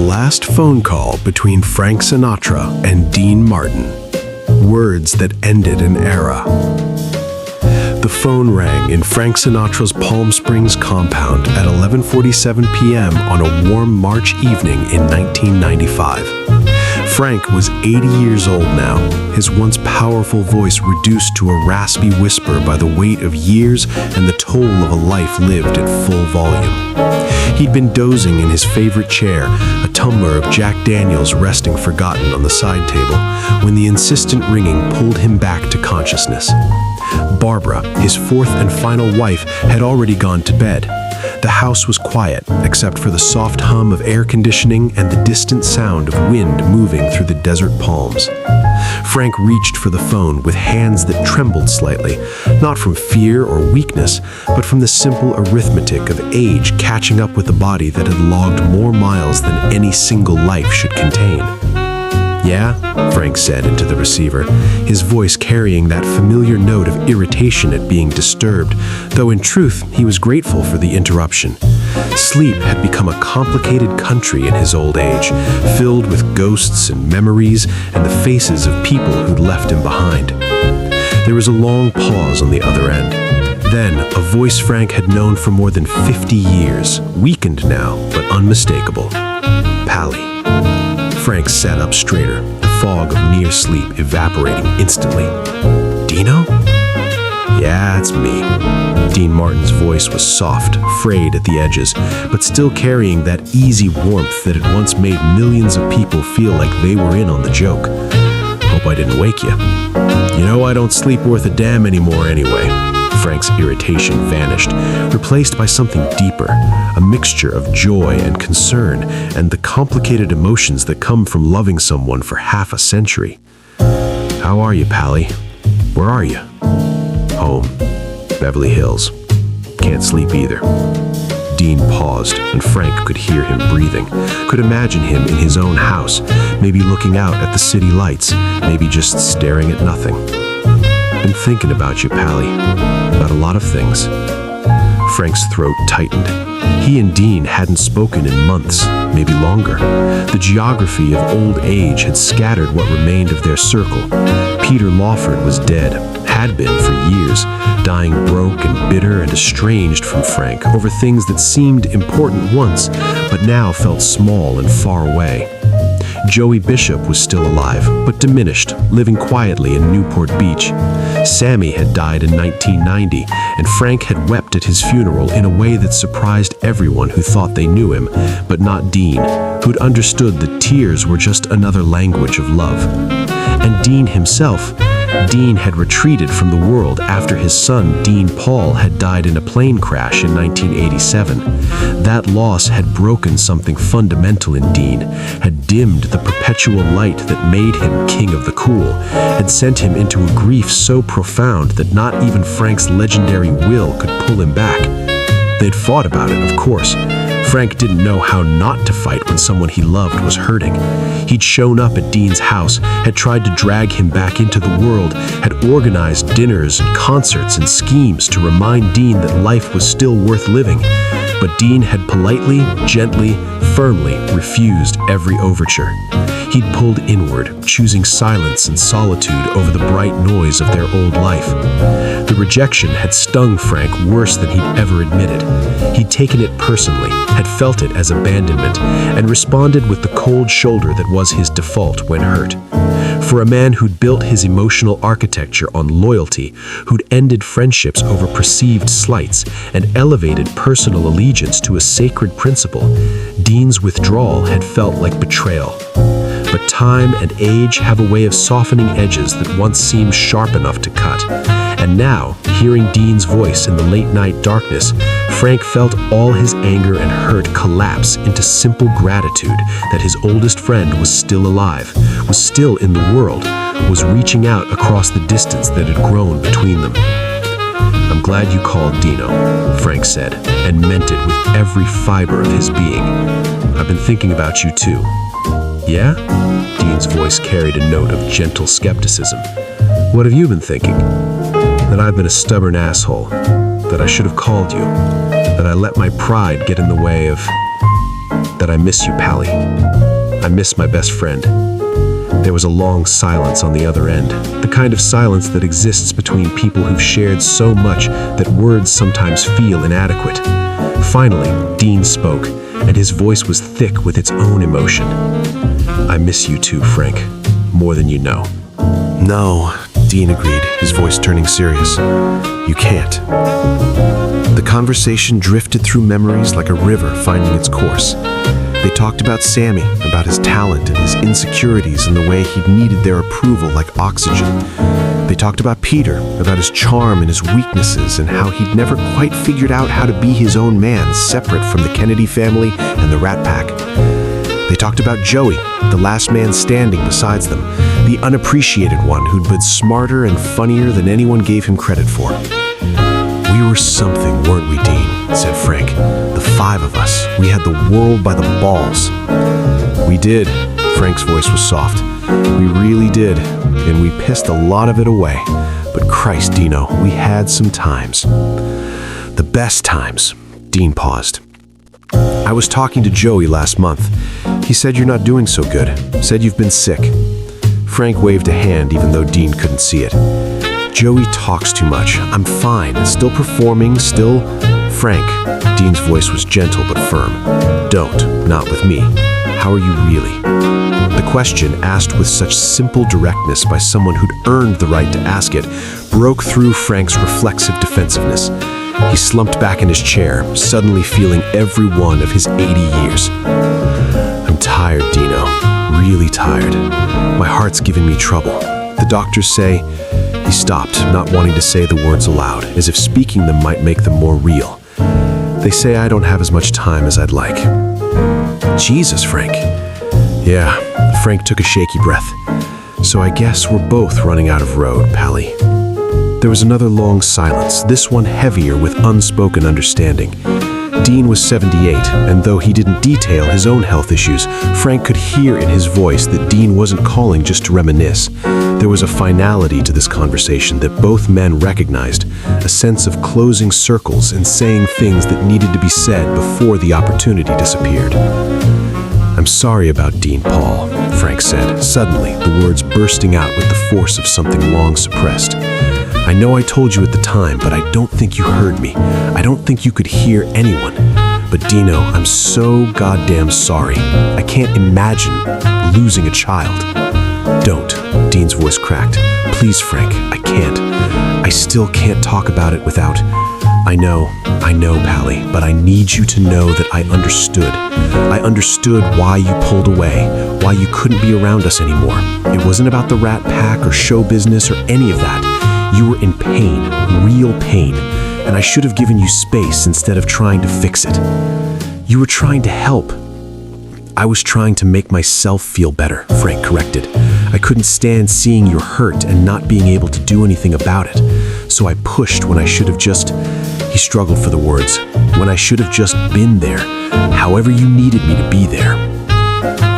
last phone call between Frank Sinatra and Dean Martin. Words that ended an era. The phone rang in Frank Sinatra's Palm Springs compound at 11:47 p.m. on a warm March evening in 1995. Frank was 80 years old now, his once powerful voice reduced to a raspy whisper by the weight of years and the toll of a life lived at full volume. He'd been dozing in his favorite chair, a tumbler of Jack Daniels resting forgotten on the side table, when the insistent ringing pulled him back to consciousness. Barbara, his fourth and final wife, had already gone to bed. The house was quiet, except for the soft hum of air conditioning and the distant sound of wind moving through the desert palms. Frank reached for the phone with hands that trembled slightly, not from fear or weakness, but from the simple arithmetic of age catching up with a body that had logged more miles than any single life should contain. "Yeah?" Frank said into the receiver, his voice carrying that familiar note of irritation at being disturbed, though in truth he was grateful for the interruption. Sleep had become a complicated country in his old age, filled with ghosts and memories and the faces of people who'd left him behind. There was a long pause on the other end. Then, a voice Frank had known for more than 50 years, weakened now, but unmistakable. "Pally." Frank sat up straighter, the fog of near sleep evaporating instantly. "Dino?" "Yeah, it's me." Dean Martin's voice was soft, frayed at the edges, but still carrying that easy warmth that had once made millions of people feel like they were in on the joke. "Hope I didn't wake you. You know I don't sleep worth a damn anymore anyway." Frank's irritation vanished, replaced by something deeper, a mixture of joy and concern, and the complicated emotions that come from loving someone for half a century. "How are you, Pally? Where are you?" "Home. Beverly Hills. Can't sleep either." Dean paused, and Frank could hear him breathing, could imagine him in his own house, maybe looking out at the city lights, maybe just staring at nothing. "Been thinking about you, Pally. About a lot of things." Frank's throat tightened. He and Dean hadn't spoken in months, maybe longer. The geography of old age had scattered what remained of their circle. Peter Lawford was dead, had been for years, dying broke and bitter and estranged from Frank over things that seemed important once, but now felt small and far away. Joey Bishop was still alive, but diminished, living quietly in Newport Beach. Sammy had died in 1990, and Frank had wept at his funeral in a way that surprised everyone who thought they knew him, but not Dean, who'd understood that tears were just another language of love. And Dean himself, Dean had retreated from the world after his son, Dean Paul, had died in a plane crash in 1987. That loss had broken something fundamental in Dean, had dimmed the perpetual light that made him king of the cool, had sent him into a grief so profound that not even Frank's legendary will could pull him back. They'd fought about it, of course. Frank didn't know how not to fight when someone he loved was hurting. He'd shown up at Dean's house, had tried to drag him back into the world, had organized dinners and concerts and schemes to remind Dean that life was still worth living. But Dean had politely, gently, firmly refused every overture. He'd pulled inward, choosing silence and solitude over the bright noise of their old life. The rejection had stung Frank worse than he'd ever admitted. He'd taken it personally, had felt it as abandonment, and responded with the cold shoulder that was his default when hurt. For a man who'd built his emotional architecture on loyalty, who'd ended friendships over perceived slights, and elevated personal allegiance to a sacred principle, Dean's withdrawal had felt like betrayal. But time and age have a way of softening edges that once seemed sharp enough to cut. And now, hearing Dean's voice in the late-night darkness, Frank felt all his anger and hurt collapse into simple gratitude that his oldest friend was still alive, was still in the world, was reaching out across the distance that had grown between them. "I'm glad you called, Dino," Frank said, and meant it with every fiber of his being. "I've been thinking about you too." "Yeah?" Dean's voice carried a note of gentle skepticism. "What have you been thinking?" "That I've been a stubborn asshole, that I should have called you, that I let my pride get in the way of..." that I miss you, Pally. I miss my best friend. There was a long silence on the other end, the kind of silence that exists between people who've shared so much that words sometimes feel inadequate. Finally, Dean spoke, and his voice was thick with its own emotion. I miss you too, Frank, more than you know. No, Dean agreed, his voice turning serious. You can't. The conversation drifted through memories like a river finding its course. They talked about Sammy, about his talent and his insecurities and the way he'd needed their approval like oxygen. They talked about Peter, about his charm and his weaknesses and how he'd never quite figured out how to be his own man, separate from the Kennedy family and the Rat Pack. They talked about Joey, the last man standing besides them, the unappreciated one who'd been smarter and funnier than anyone gave him credit for. We were something, weren't we, Dean? Said Frank. The five of us. We had the world by the balls. We did. Frank's voice was soft. We really did. And we pissed a lot of it away. But Christ, Dino, we had some times. The best times. Dean paused. I was talking to Joey last month. He said you're not doing so good. Said you've been sick. Frank waved a hand even though Dean couldn't see it. Joey talks too much. I'm fine. Still performing, still... Frank, Dean's voice was gentle but firm. Don't, not with me. How are you really? The question, asked with such simple directness by someone who'd earned the right to ask it, broke through Frank's reflexive defensiveness. He slumped back in his chair, suddenly feeling every one of his 80 years. I'm tired, Dino. Really tired. My heart's giving me trouble. The doctors say... He stopped, not wanting to say the words aloud, as if speaking them might make them more real. They say I don't have as much time as I'd like. Jesus, Frank. Yeah, Frank took a shaky breath. So I guess we're both running out of road, Pally. There was another long silence, this one heavier with unspoken understanding. Dean was 78, and though he didn't detail his own health issues, Frank could hear in his voice that Dean wasn't calling just to reminisce. There was a finality to this conversation that both men recognized, a sense of closing circles and saying things that needed to be said before the opportunity disappeared. I'm sorry about Dean, Paul, Frank said, suddenly, the words bursting out with the force of something long suppressed. I know I told you at the time, but I don't think you heard me. I don't think you could hear anyone. But Dino, I'm so goddamn sorry. I can't imagine losing a child. Don't, Dean's voice cracked. Please, Frank, I can't. I still can't talk about it without... I know, Pally, but I need you to know that I understood. I understood why you pulled away, why you couldn't be around us anymore. It wasn't about the Rat Pack or show business or any of that. You were in pain, real pain, and I should have given you space instead of trying to fix it. You were trying to help. I was trying to make myself feel better, Frank corrected. I couldn't stand seeing your hurt and not being able to do anything about it. So I pushed when I should have just... He struggled for the words. When I should have just been there, however you needed me to be there.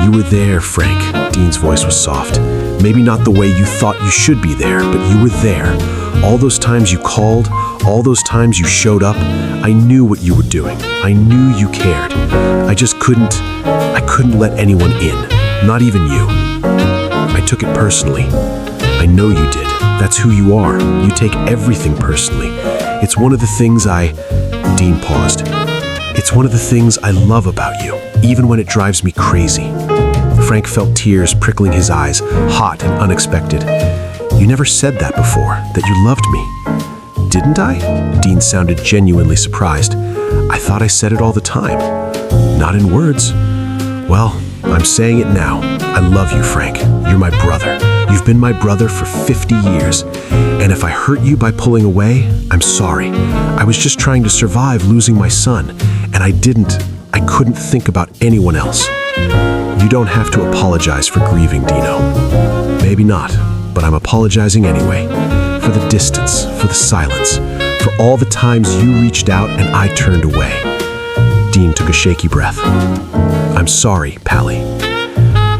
You were there, Frank. Dean's voice was soft. Maybe not the way you thought you should be there, but you were there. All those times you called, all those times you showed up, I knew what you were doing. I knew you cared. I just couldn't let anyone in, not even you. I took it personally. I know you did. That's who you are. You take everything personally. It's one of the things Dean paused. It's one of the things I love about you, even when it drives me crazy. Frank felt tears prickling his eyes, hot and unexpected. You never said that before, that you loved me. Didn't I? Dean sounded genuinely surprised. I thought I said it all the time. Not in words. Well, I'm saying it now. I love you, Frank. You're my brother. You've been my brother for 50 years. And if I hurt you by pulling away, I'm sorry. I was just trying to survive losing my son, and I couldn't think about anyone else. You don't have to apologize for grieving, Dino. Maybe not, but I'm apologizing anyway. For the distance, for the silence, for all the times you reached out and I turned away. Dean took a shaky breath. I'm sorry, Pally.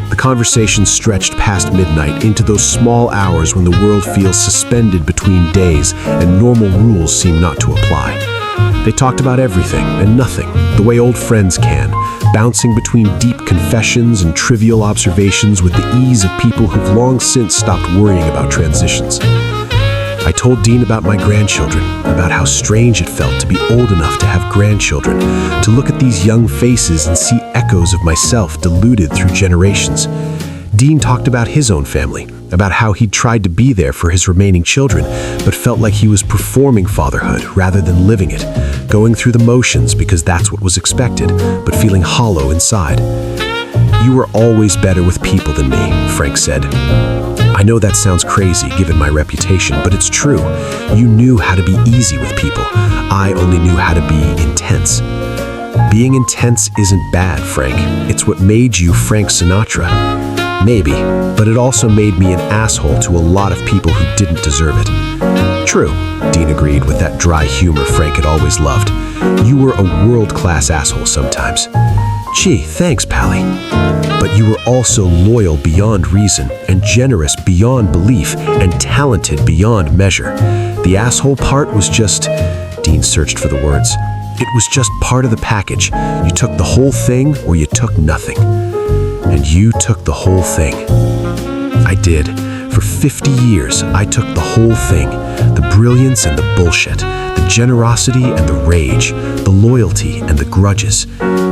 The conversation stretched past midnight into those small hours when the world feels suspended between days and normal rules seem not to apply. They talked about everything and nothing, the way old friends can, bouncing between deep confessions and trivial observations with the ease of people who've long since stopped worrying about transitions. I told Dean about my grandchildren, about how strange it felt to be old enough to have grandchildren, to look at these young faces and see echoes of myself diluted through generations. Dean talked about his own family, about how he'd tried to be there for his remaining children, but felt like he was performing fatherhood rather than living it, going through the motions because that's what was expected, but feeling hollow inside. "You were always better with people than me," Frank said. I know that sounds crazy given my reputation, but it's true. You knew how to be easy with people. I only knew how to be intense. Being intense isn't bad, Frank. It's what made you Frank Sinatra. Maybe, but it also made me an asshole to a lot of people who didn't deserve it. True, Dean agreed with that dry humor Frank had always loved. You were a world-class asshole sometimes. Gee, thanks, Pally. But you were also loyal beyond reason, and generous beyond belief, and talented beyond measure. The asshole part was just... Dean searched for the words. It was just part of the package. You took the whole thing, or you took nothing. And you took the whole thing. I did. For 50 years, I took the whole thing. The brilliance and the bullshit. The generosity and the rage. The loyalty and the grudges.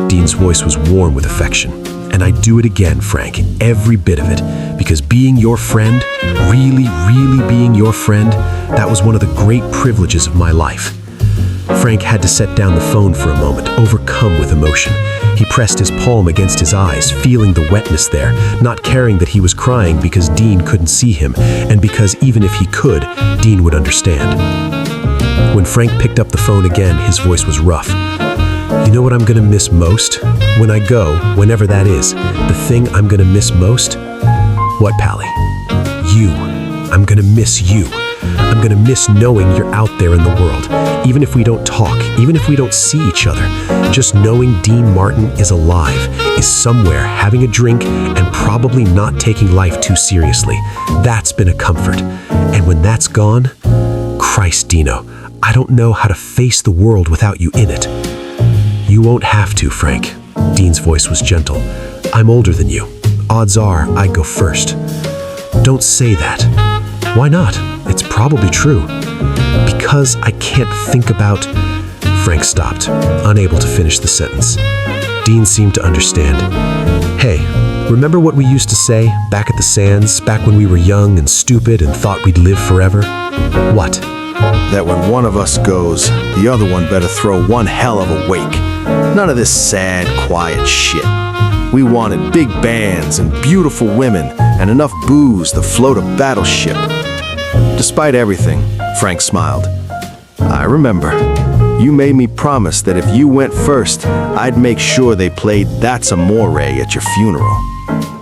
Dean's voice was warm with affection. And I'd do it again, Frank, every bit of it. Because being your friend, really, really being your friend, that was one of the great privileges of my life. Frank had to set down the phone for a moment, overcome with emotion. He pressed his palm against his eyes, feeling the wetness there, not caring that he was crying because Dean couldn't see him, and because even if he could, Dean would understand. When Frank picked up the phone again, his voice was rough. You know what I'm gonna miss most? When I go, whenever that is, the thing I'm gonna miss most? What, Pally? You. I'm gonna miss you. I'm gonna miss knowing you're out there in the world. Even if we don't talk, even if we don't see each other, just knowing Dean Martin is alive, is somewhere having a drink and probably not taking life too seriously. That's been a comfort. And when that's gone, Christ, Dino, I don't know how to face the world without you in it. You won't have to, Frank. Dean's voice was gentle. I'm older than you. Odds are I go first. Don't say that. Why not? It's probably true. Because I can't think about... Frank stopped, unable to finish the sentence. Dean seemed to understand. Hey, remember what we used to say back at the Sands, back when we were young and stupid and thought we'd live forever? What? That when one of us goes, the other one better throw one hell of a wake. None of this sad, quiet shit. We wanted big bands and beautiful women and enough booze to float a battleship. Despite everything, Frank smiled. I remember. You made me promise that if you went first, I'd make sure they played That's Amore at your funeral.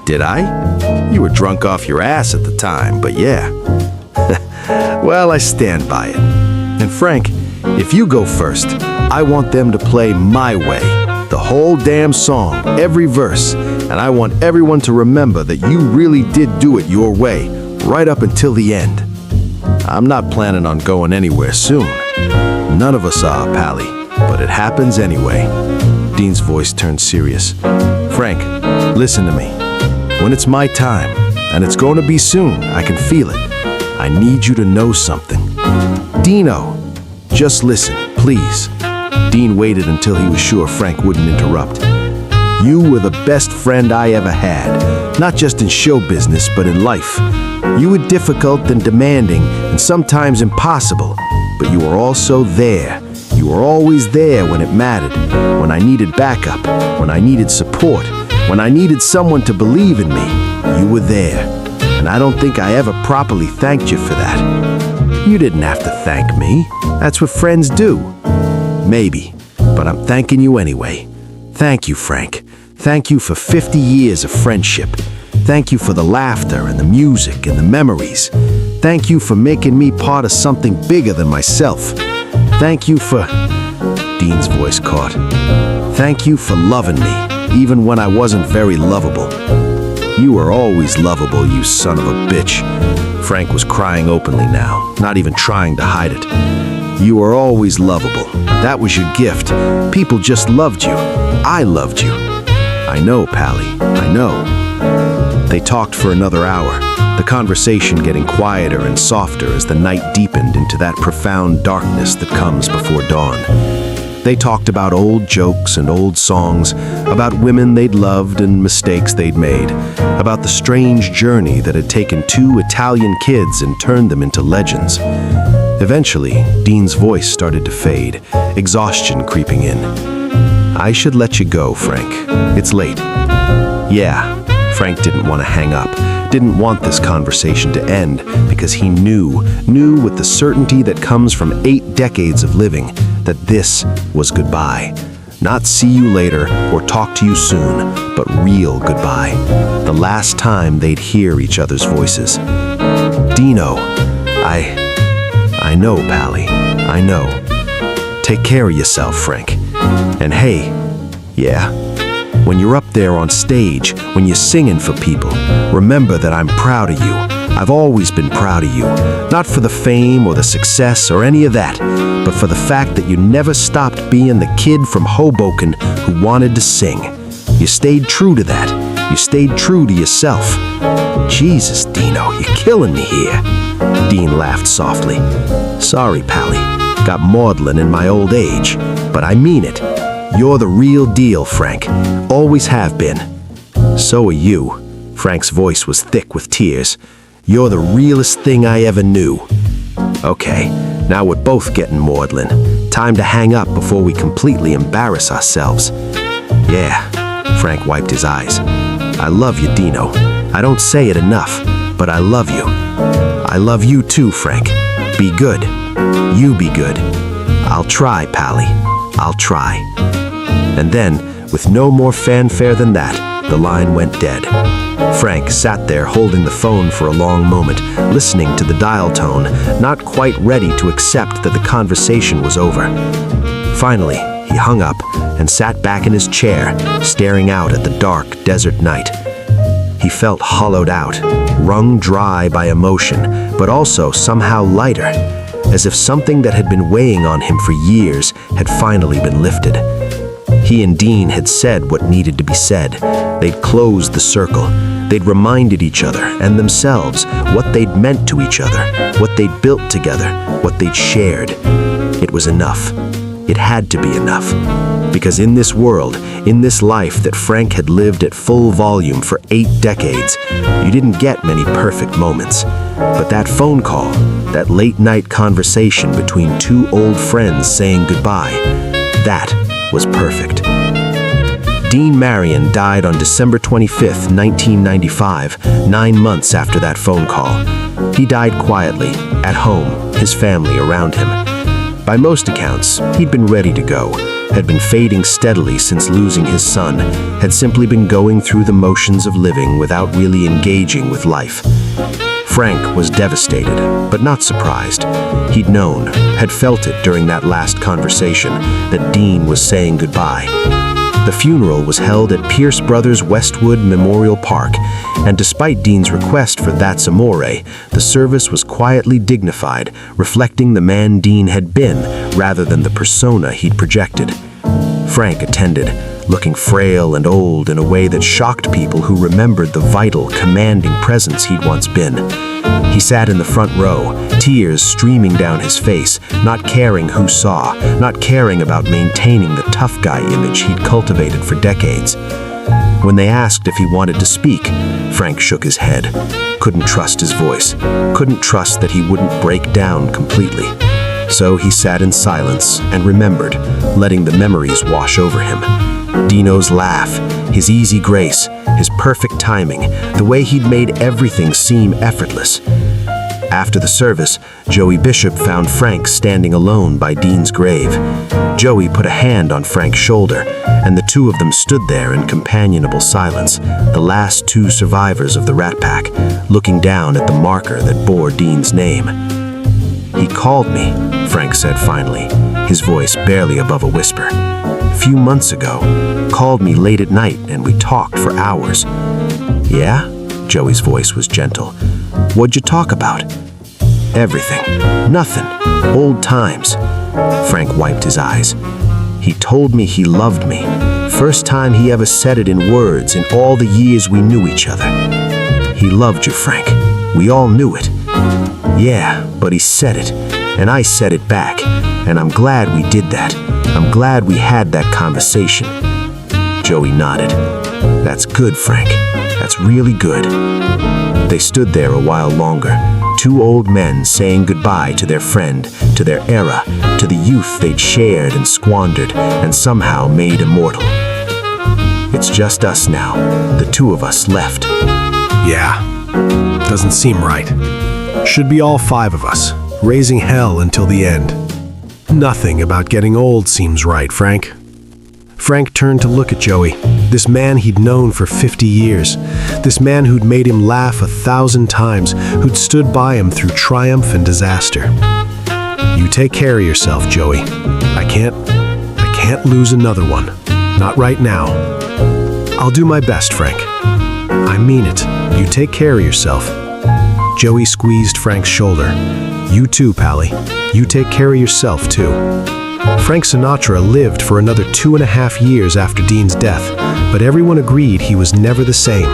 Did I? You were drunk off your ass at the time, but yeah. Well, I stand by it. And Frank, if you go first, I want them to play My Way, the whole damn song, every verse, and I want everyone to remember that you really did do it your way, right up until the end. I'm not planning on going anywhere soon. None of us are, Pally, but it happens anyway. Dean's voice turned serious. Frank, listen to me. When it's my time, and it's going to be soon, I can feel it. I need you to know something. Dino, just listen, please. Dean waited until he was sure Frank wouldn't interrupt. You were the best friend I ever had, not just in show business, but in life. You were difficult and demanding, and sometimes impossible, but you were also there. You were always there when it mattered, when I needed backup, when I needed support, when I needed someone to believe in me. You were there, and I don't think I ever properly thanked you for that. You didn't have to thank me. That's what friends do. Maybe, but I'm thanking you anyway. Thank you, Frank. Thank you for 50 years of friendship. Thank you for the laughter and the music and the memories. Thank you for making me part of something bigger than myself. Thank you for... Dean's voice caught. Thank you for loving me, even when I wasn't very lovable. You were always lovable, you son of a bitch. Frank was crying openly now, not even trying to hide it. You were always lovable. That was your gift. People just loved you. I loved you. I know, Pally, I know. They talked for another hour, the conversation getting quieter and softer as the night deepened into that profound darkness that comes before dawn. They talked about old jokes and old songs, about women they'd loved and mistakes they'd made, about the strange journey that had taken two Italian kids and turned them into legends. Eventually, Dean's voice started to fade, exhaustion creeping in. I should let you go, Frank. It's late. Yeah, Frank didn't want to hang up, didn't want this conversation to end, because he knew with the certainty that comes from 8 decades of living, that this was goodbye. Not see you later or talk to you soon, but real goodbye. The last time they'd hear each other's voices. Dino, I know, Pally, I know. Take care of yourself, Frank. And hey, yeah, when you're up there on stage, when you're singing for people, remember that I'm proud of you. I've always been proud of you, not for the fame or the success or any of that, but for the fact that you never stopped being the kid from Hoboken who wanted to sing. You stayed true to that. You stayed true to yourself. Jesus, Dino, you're killing me here. Dean laughed softly. Sorry, Pally. Got maudlin in my old age, but I mean it. You're the real deal, Frank. Always have been. So are you. Frank's voice was thick with tears. You're the realest thing I ever knew. Okay, now we're both getting maudlin. Time to hang up before we completely embarrass ourselves. Yeah, Frank wiped his eyes. I love you, Dino. I don't say it enough, but I love you. I love you too, Frank. Be good. You be good. I'll try, Pally. I'll try. And then, with no more fanfare than that, the line went dead. Frank sat there holding the phone for a long moment, listening to the dial tone, not quite ready to accept that the conversation was over. Finally, he hung up and sat back in his chair, staring out at the dark desert night. He felt hollowed out, wrung dry by emotion, but also somehow lighter, as if something that had been weighing on him for years had finally been lifted. He and Dean had said what needed to be said. They'd closed the circle. They'd reminded each other and themselves what they'd meant to each other, what they'd built together, what they'd shared. It was enough. It had to be enough. Because in this world, in this life that Frank had lived at full volume for 8 decades, you didn't get many perfect moments. But that phone call, that late-night conversation between 2 old friends saying goodbye, that was perfect. Dean Marion died on December 25th, 1995, 9 months after that phone call. He died quietly, at home, his family around him. By most accounts, he'd been ready to go, had been fading steadily since losing his son, had simply been going through the motions of living without really engaging with life. Frank was devastated, but not surprised. He'd known, had felt it during that last conversation, that Dean was saying goodbye. The funeral was held at Pierce Brothers Westwood Memorial Park, and despite Dean's request for That's Amore, the service was quietly dignified, reflecting the man Dean had been rather than the persona he'd projected. Frank attended, looking frail and old in a way that shocked people who remembered the vital, commanding presence he'd once been. He sat in the front row, tears streaming down his face, not caring who saw, not caring about maintaining the tough guy image he'd cultivated for decades. When they asked if he wanted to speak, Frank shook his head. Couldn't trust his voice, couldn't trust that he wouldn't break down completely. So he sat in silence and remembered, letting the memories wash over him. Dino's laugh, his easy grace, his perfect timing, the way he'd made everything seem effortless. After the service, Joey Bishop found Frank standing alone by Dean's grave. Joey put a hand on Frank's shoulder, and the two of them stood there in companionable silence, the last 2 survivors of the Rat Pack, looking down at the marker that bore Dean's name. "He called me," Frank said finally, his voice barely above a whisper. "A few months ago. Called me late at night and we talked for hours." "Yeah?" Joey's voice was gentle. "What'd you talk about?" "Everything. Nothing. Old times. Frank wiped his eyes. "He told me he loved me. First time he ever said it in words in all the years we knew each other. He loved you, Frank. We all knew it. Yeah, but he said it, and I said it back, and I'm glad we did that. I'm glad we had that conversation." Joey nodded. "That's good, Frank. That's really good." They stood there a while longer, two old men saying goodbye to their friend, to their era, to the youth they'd shared and squandered and somehow made immortal. "It's just us now, the two of us left." Yeah, doesn't seem right. Should be all five of us, raising hell until the end. Nothing about getting old seems right, Frank. Frank turned to look at Joey, this man he'd known for 50 years, this man who'd made him laugh 1,000 times, who'd stood by him through triumph and disaster. "You take care of yourself, Joey. I can't lose another one. Not right now." "I'll do my best, Frank. I mean it. You take care of yourself." Joey squeezed Frank's shoulder. "You too, Pally. You take care of yourself, too." Frank Sinatra lived for another 2.5 years after Dean's death, but everyone agreed he was never the same.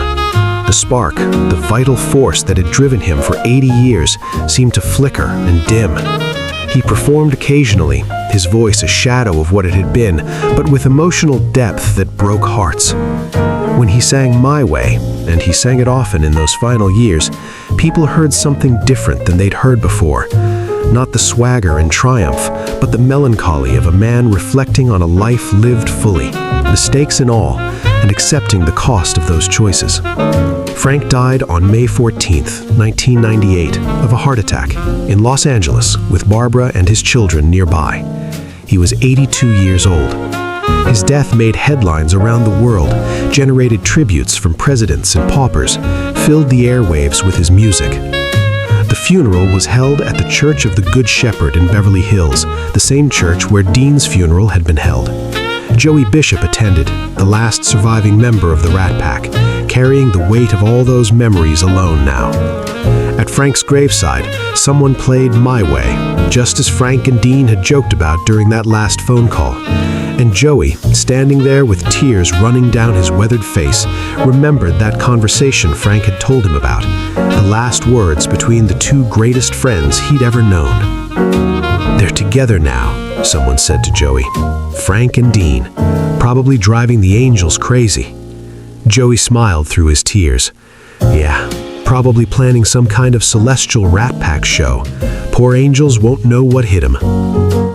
The spark, the vital force that had driven him for 80 years, seemed to flicker and dim. He performed occasionally, his voice a shadow of what it had been, but with emotional depth that broke hearts. When he sang My Way, and he sang it often in those final years, people heard something different than they'd heard before. Not the swagger and triumph, but the melancholy of a man reflecting on a life lived fully, mistakes and all, and accepting the cost of those choices. Frank died on May 14th, 1998, of a heart attack in Los Angeles with Barbara and his children nearby. He was 82 years old. His death made headlines around the world, generated tributes from presidents and paupers, filled the airwaves with his music. The funeral was held at the Church of the Good Shepherd in Beverly Hills, the same church where Dean's funeral had been held. Joey Bishop attended, the last surviving member of the Rat Pack, carrying the weight of all those memories alone now. At Frank's graveside, someone played My Way, just as Frank and Dean had joked about during that last phone call. And Joey, standing there with tears running down his weathered face, remembered that conversation Frank had told him about, the last words between the two greatest friends he'd ever known. "They're together now," someone said to Joey. "Frank and Dean, probably driving the angels crazy." Joey smiled through his tears. "Yeah, probably planning some kind of celestial Rat Pack show. Poor angels won't know what hit him."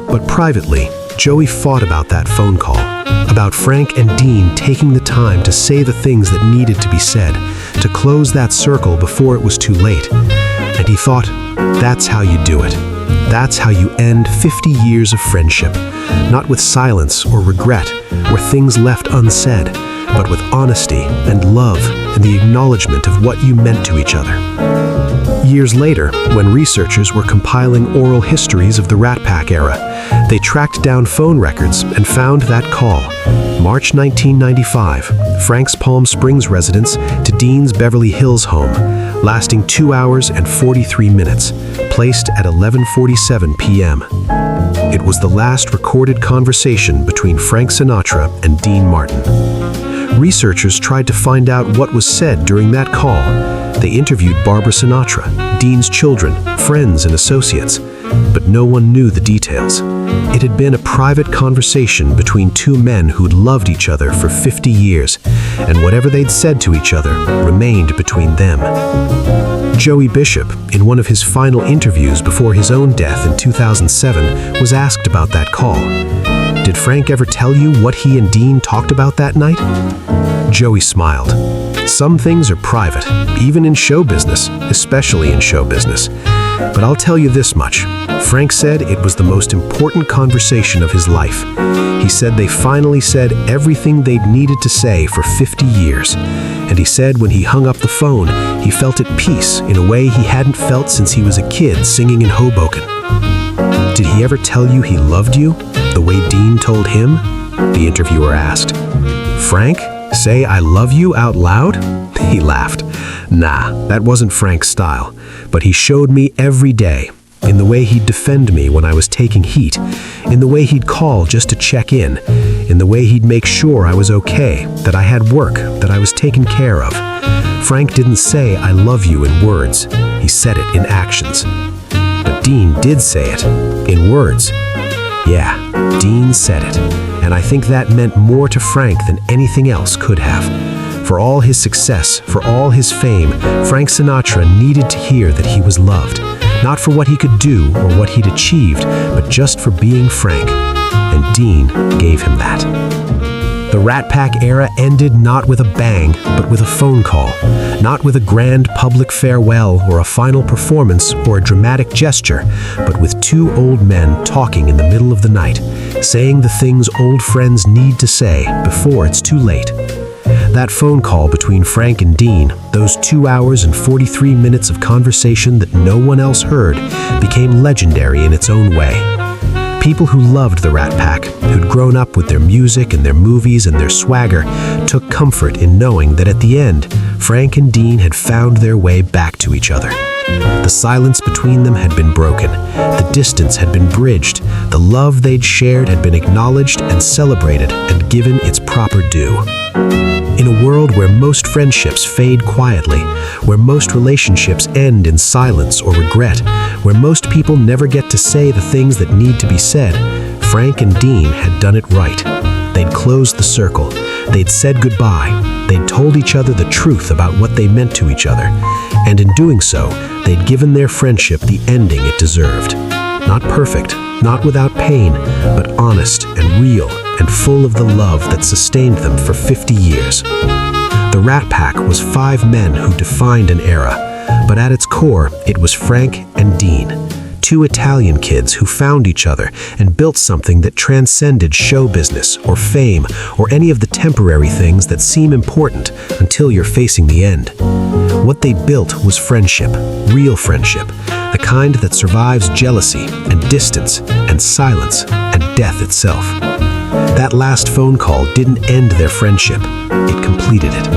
But privately, Joey fought about that phone call, about Frank and Dean taking the time to say the things that needed to be said, to close that circle before it was too late. And he thought, that's how you do it. That's how you end 50 years of friendship, not with silence or regret, or things left unsaid, but with honesty and love and the acknowledgement of what you meant to each other. Years later, when researchers were compiling oral histories of the Rat Pack era, they tracked down phone records and found that call. March 1995, Frank's Palm Springs residence to Dean's Beverly Hills home, lasting 2 hours and 43 minutes, placed at 11:47 p.m. It was the last recorded conversation between Frank Sinatra and Dean Martin. Researchers tried to find out what was said during that call. They interviewed Barbara Sinatra, Dean's children, friends, and associates, but no one knew the details. It had been a private conversation between two men who'd loved each other for 50 years, and whatever they'd said to each other remained between them. Joey Bishop, in one of his final interviews before his own death in 2007, was asked about that call. "Did Frank ever tell you what he and Dean talked about that night?" Joey smiled. "Some things are private, even in show business, especially in show business. But I'll tell you this much. Frank said it was the most important conversation of his life. He said they finally said everything they'd needed to say for 50 years. And he said when he hung up the phone, he felt at peace in a way he hadn't felt since he was a kid singing in Hoboken." "Did he ever tell you he loved you, the way Dean told him?" the interviewer asked. "Frank, say I love you out loud?" He laughed. "Nah, that wasn't Frank's style, but he showed me every day. in the way he'd defend me when I was taking heat, in the way he'd call just to check in the way he'd make sure I was okay, that I had work, that I was taken care of. Frank didn't say "I love you" in words, he said it in actions. But Dean did say it, in words. Yeah, Dean said it, and I think that meant more to Frank than anything else could have. For all his success, for all his fame, Frank Sinatra needed to hear that he was loved, not for what he could do or what he'd achieved, but just for being Frank. And Dean gave him that. The Rat Pack era ended not with a bang, but with a phone call, not with a grand public farewell or a final performance or a dramatic gesture, but with two old men talking in the middle of the night, saying the things old friends need to say before it's too late. That phone call between Frank and Dean, those 2 hours and 43 minutes of conversation that no one else heard, became legendary in its own way. People who loved the Rat Pack, who'd grown up with their music and their movies and their swagger, took comfort in knowing that at the end, Frank and Dean had found their way back to each other. The silence between them had been broken, the distance had been bridged, the love they'd shared had been acknowledged and celebrated and given its proper due. In a world where most friendships fade quietly, where most relationships end in silence or regret, where most people never get to say the things that need to be said, Frank and Dean had done it right. They'd closed the circle. They'd said goodbye. They'd told each other the truth about what they meant to each other. And in doing so, they'd given their friendship the ending it deserved. Not perfect, not without pain, but honest and real and full of the love that sustained them for 50 years. The Rat Pack was 5 men who defined an era, but at its core, it was Frank and Dean, 2 Italian kids who found each other and built something that transcended show business or fame or any of the temporary things that seem important until you're facing the end. What they built was friendship, real friendship, the kind that survives jealousy and distance and silence and death itself. That last phone call didn't end their friendship, it completed it.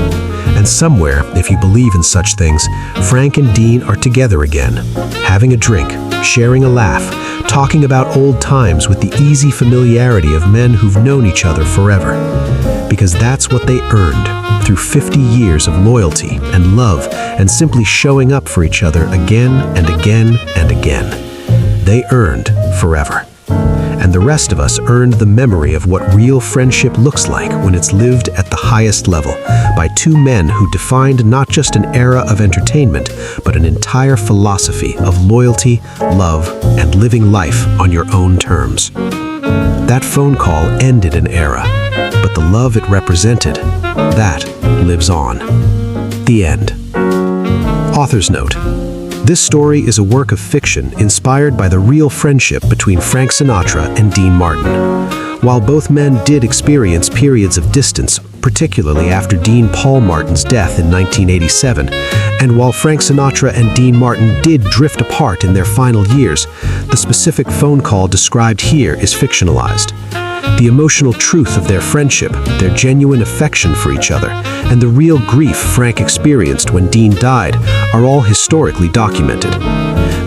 And somewhere, if you believe in such things, Frank and Dean are together again, having a drink, sharing a laugh, talking about old times with the easy familiarity of men who've known each other forever. Because that's what they earned through 50 years of loyalty and love and simply showing up for each other again and again and again. They earned forever. And the rest of us earned the memory of what real friendship looks like when it's lived at the highest level by 2 men who defined not just an era of entertainment, but an entire philosophy of loyalty, love, and living life on your own terms. That phone call ended an era, but the love it represented, that lives on. The end. Author's note. This story is a work of fiction inspired by the real friendship between Frank Sinatra and Dean Martin. While both men did experience periods of distance, particularly after Dean Paul Martin's death in 1987, and while Frank Sinatra and Dean Martin did drift apart in their final years, the specific phone call described here is fictionalized. The emotional truth of their friendship, their genuine affection for each other, and the real grief Frank experienced when Dean died are all historically documented.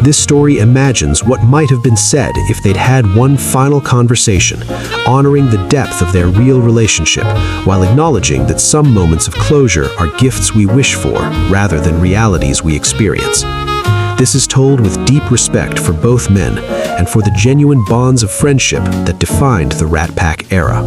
This story imagines what might have been said if they'd had one final conversation, honoring the depth of their real relationship, while acknowledging that some moments of closure are gifts we wish for rather than realities we experience. This is told with deep respect for both men and for the genuine bonds of friendship that defined the Rat Pack era.